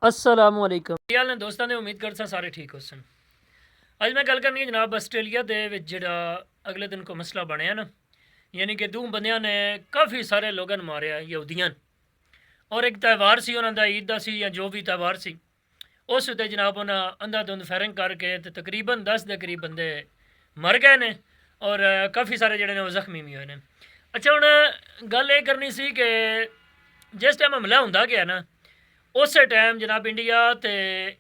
असलामुअलैकुम हाल ने दोस्तों ने उम्मीद करता सारे ठीक हो सन। अज मैं गल करनी है जनाब आस्ट्रेलिया दे विच जिहड़ा अगले दिन को मसला बनया ना, यानी कि दो बंदियां ने काफ़ी सारे लोगों ने मारिया यहूदियां, और एक त्यौहार सी उन्होंने ईद का सी या जो भी त्यौहार सी उस उत्ते जनाब उन्हें अंधाधुंध फायरिंग करके तो तकरीबन 10 के करीब बंदे मर गए ने और काफ़ी सारे जिहड़े ने वो जख्मी भी हुए ने। अच्छा हुण गल ये करनी सी कि जिस टाइम हमला हुंदा गया ना उस टाइम जनाब इंडिया तो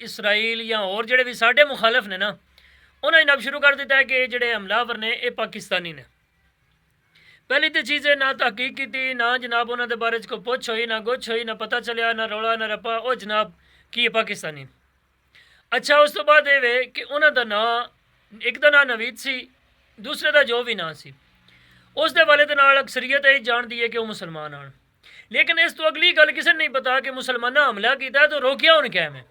इसराइल या और जोड़े भी साढ़े मुखालफ ने ना उन्हें जनाब शुरू कर दिता है कि जोड़े हमलावर ने ये पाकिस्तानी ने। पहली तो चीज़ है ना तहकीक की थी, ना जनाब उन्होंने बारे को पुछ हुई, ना गुछ हुई, ना पता चलिया, ना रौला ना रपा, वो जनाब की है पाकिस्तानी। अच्छा उस तो बाद ये कि उन्होंने ना एक का ना नवीद सी, दूसरे का जो भी ना सी, उस दे वाले दे नाल अक्सरीयत यही जानती है कि वह मुसलमान आन। लेकिन इस तो अगली गल किसी ने नहीं पता कि मुसलमाना हमला किया तो रोकिया उन क्या मैं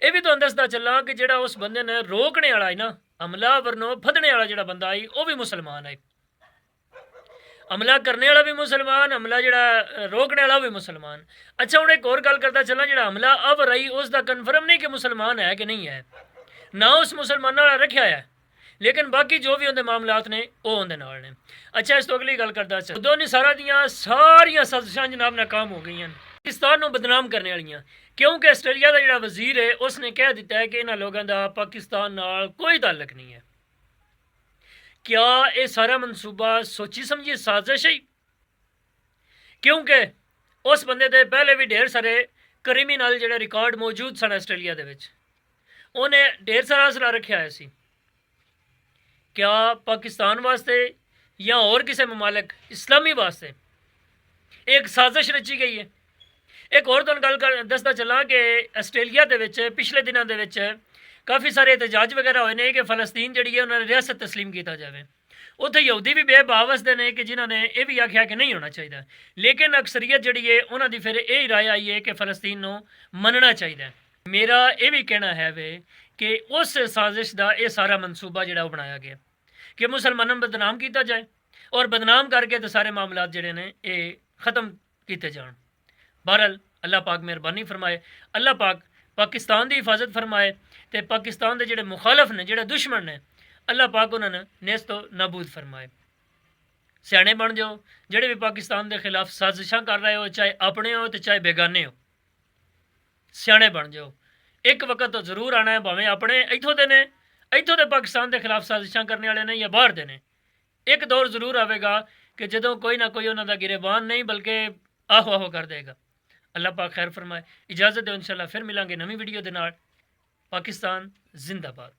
ये भी तुहानूं दसदा चला कि जिहड़ा उस बंदे ने रोकने वाला है ना, हमलावर नूं फदने वाला जिहड़ा बंदा आई वह भी मुसलमान है। हमला करने वाला भी मुसलमान, हमला जिहड़ा रोकने वाला भी मुसलमान। अच्छा हुण एक होर गल करदा चला, जिहड़ा हमला अब रही उसका कन्फर्म नहीं कि मुसलमान है कि नहीं है, ना उस मुसलमाना वाला रखा है, लेकिन बाकी जो भी उनके मामलात ने वो उनके नाल ने। अच्छा इस तो अगली गल करदा चल, दोनों सारा दियाँ सारियां साजिशां जनाब नाकाम हो गई हैं पाकिस्तान को बदनाम करने वालियां, क्योंकि आस्ट्रेलिया का जिहड़ा वजीर है उसने कह दिता है कि इन्होंने लोगों का पाकिस्तान नाल कोई ताल्लुक नहीं है। क्या ये सारा मनसूबा सोची समझी साजिश है? क्योंकि उस बंदे दे पहले भी ढेर सारे क्रिमिनल जिहड़े रिकॉर्ड मौजूद सन आस्ट्रेलिया दे विच, उन्हें ढेर सारा असला रखा है सी। क्या पाकिस्तान वास्ते या और किसी ममालिक इस्लामी वास्ते एक साजिश रची गई है? एक और तुहानूं गल कर दसदा चला कि आस्ट्रेलिया दे विच पिछले दिनों दे विच काफ़ी सारे एहतजाज वगैरह होए ने कि फ़लस्तीन जिहड़ी है उन्होंने रियासत तस्लीम किया जाए। उत्थे यहूदी भी बेबावस दे ने कि जिन्होंने ये भी आख्या कि नहीं होना चाहिए, लेकिन अक्सरीयत जिहड़ी है उन्होंने फिर यही राय आई है कि फ़लस्तीन को मनना चाहिए। मेरा ये भी कहना है वे कि उस साजिश का यह सारा मनसूबा जिहड़ा बनाया गया कि मुसलमानों को बदनाम किया जाए और बदनाम करके तो सारे मामलात जिहड़े ने ये ख़त्म किए जान। बहरहाल अल्लाह पाक मेहरबानी फरमाए, अल्लाह पाक पाकिस्तान की हिफाजत फरमाए तो पाकिस्तान के जिहड़े मुखालफ ने, जिहड़े दुश्मन ने, अल्लाह पाक उन्होंने नेस्त तो नाबूद फरमाए। सियाने बन जाओ, जिहड़े भी पाकिस्तान के खिलाफ साजिशां कर रहे हो, चाहे अपने हो तो चाहे बेगाने हो, सियाने बन जाओ। एक वक्त तो जरूर आना है, भावें अपने इत्थों दे ने, इत्थों दे पाकिस्तान के खिलाफ साजिशां करने वाले ने या बाहर दे ने, एक दौर जरूर आएगा कि जदों कोई ना कोई उन्होंने गिरेबान नहीं बल्कि आहो आहो कर देगा। अल्लाह पाक खैर फरमाए। इजाज़त दो, इंशाल्लाह फिर मिलांगे नवी वीडियो के नाल। पाकिस्तान जिंदाबाद।